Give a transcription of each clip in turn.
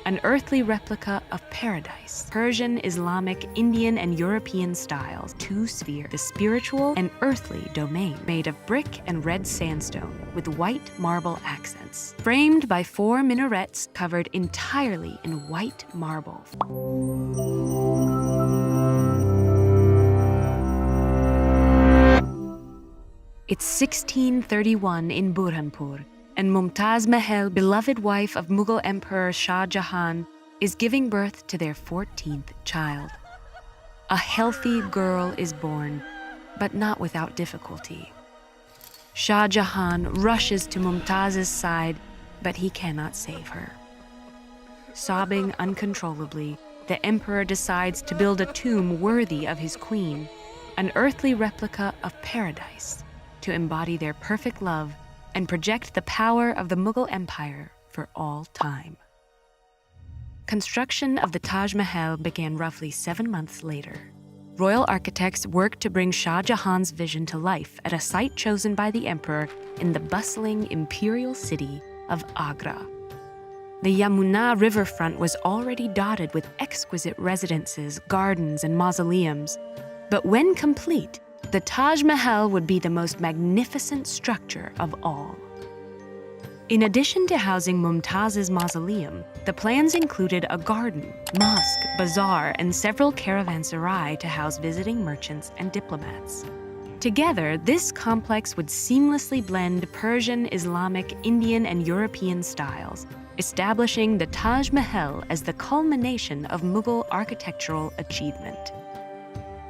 an earthly replica of paradise. Persian, Islamic, Indian, and European styles, two spheres, the spiritual and earthly domain, made of brick and red sandstone with white marble accents, framed by 4 minarets covered entirely in white marble. It's 1631 in Burhanpur, and Mumtaz Mahal, beloved wife of Mughal Emperor Shah Jahan, is giving birth to their 14th child. A healthy girl is born, but not without difficulty. Shah Jahan rushes to Mumtaz's side, but he cannot save her. Sobbing uncontrollably, the emperor decides to build a tomb worthy of his queen, an earthly replica of paradise, to embody their perfect love and project the power of the Mughal Empire for all time. Construction of the Taj Mahal began roughly 7 months later. Royal architects worked to bring Shah Jahan's vision to life at a site chosen by the emperor in the bustling imperial city of Agra. The Yamuna riverfront was already dotted with exquisite residences, gardens, and mausoleums. But when complete, the Taj Mahal would be the most magnificent structure of all. In addition to housing Mumtaz's mausoleum, the plans included a garden, mosque, bazaar, and several caravanserai to house visiting merchants and diplomats. Together, this complex would seamlessly blend Persian, Islamic, Indian, and European styles, establishing the Taj Mahal as the culmination of Mughal architectural achievement.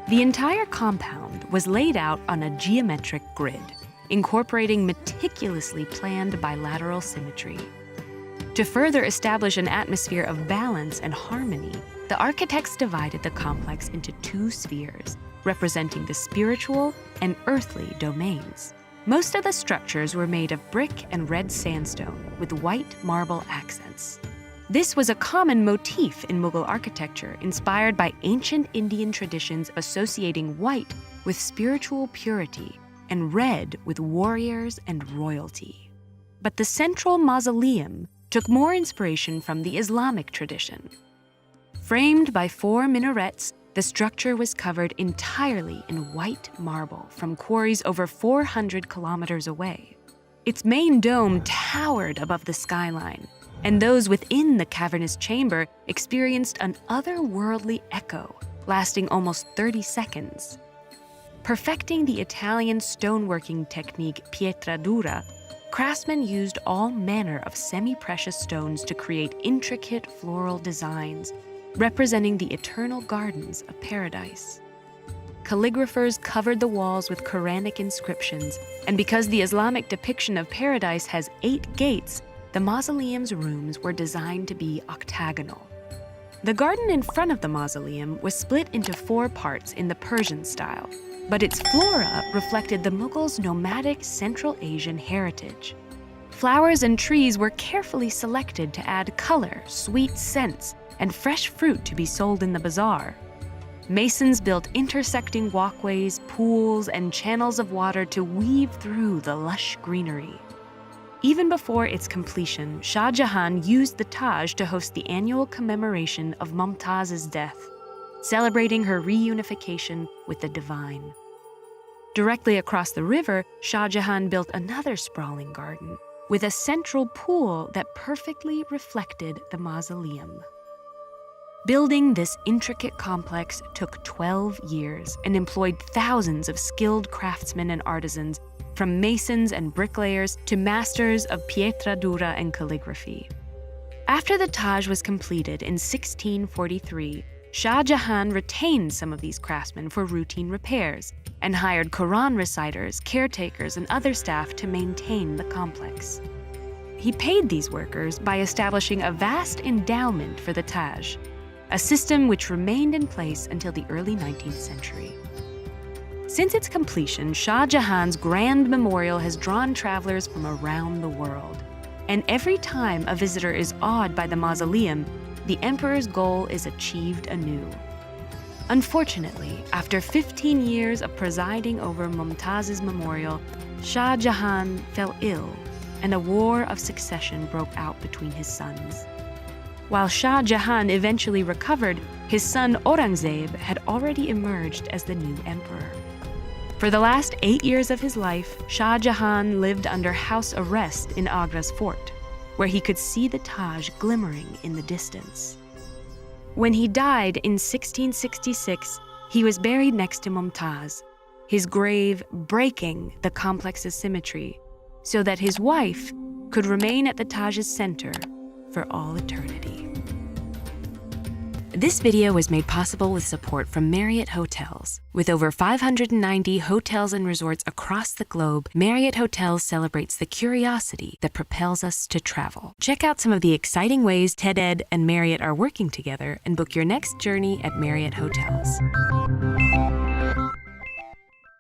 The entire compound was laid out on a geometric grid, incorporating meticulously planned bilateral symmetry. To further establish an atmosphere of balance and harmony, the architects divided the complex into 2 spheres, representing the spiritual and earthly domains. Most of the structures were made of brick and red sandstone with white marble accents. This was a common motif in Mughal architecture, inspired by ancient Indian traditions associating white with spiritual purity and red with warriors and royalty. But the central mausoleum took more inspiration from the Islamic tradition. Framed by 4 minarets, the structure was covered entirely in white marble from quarries over 400 kilometers away. Its main dome towered above the skyline, and those within the cavernous chamber experienced an otherworldly echo, lasting almost 30 seconds. Perfecting the Italian stoneworking technique pietra dura, craftsmen used all manner of semi-precious stones to create intricate floral designs, representing the eternal gardens of paradise. Calligraphers covered the walls with Quranic inscriptions, and because the Islamic depiction of paradise has 8 gates, the mausoleum's rooms were designed to be octagonal. The garden in front of the mausoleum was split into 4 parts in the Persian style, but its flora reflected the Mughals' nomadic Central Asian heritage. Flowers and trees were carefully selected to add color, sweet scents, and fresh fruit to be sold in the bazaar. Masons built intersecting walkways, pools, and channels of water to weave through the lush greenery. Even before its completion, Shah Jahan used the Taj to host the annual commemoration of Mumtaz's death, celebrating her reunification with the divine. Directly across the river, Shah Jahan built another sprawling garden with a central pool that perfectly reflected the mausoleum. Building this intricate complex took 12 years and employed thousands of skilled craftsmen and artisans, from masons and bricklayers to masters of pietra dura and calligraphy. After the Taj was completed in 1643, Shah Jahan retained some of these craftsmen for routine repairs and hired Quran reciters, caretakers, and other staff to maintain the complex. He paid these workers by establishing a vast endowment for the Taj, a system which remained in place until the early 19th century. Since its completion, Shah Jahan's grand memorial has drawn travelers from around the world. And every time a visitor is awed by the mausoleum, the emperor's goal is achieved anew. Unfortunately, after 15 years of presiding over Mumtaz's memorial, Shah Jahan fell ill, and a war of succession broke out between his sons. While Shah Jahan eventually recovered, his son Aurangzeb had already emerged as the new emperor. For the last 8 years of his life, Shah Jahan lived under house arrest in Agra's fort, where he could see the Taj glimmering in the distance. When he died in 1666, he was buried next to Mumtaz, his grave breaking the complex's symmetry, so that his wife could remain at the Taj's center for all eternity. This video was made possible with support from Marriott Hotels. With over 590 hotels and resorts across the globe, Marriott Hotels celebrates the curiosity that propels us to travel. Check out some of the exciting ways TedEd and Marriott are working together and book your next journey at Marriott Hotels.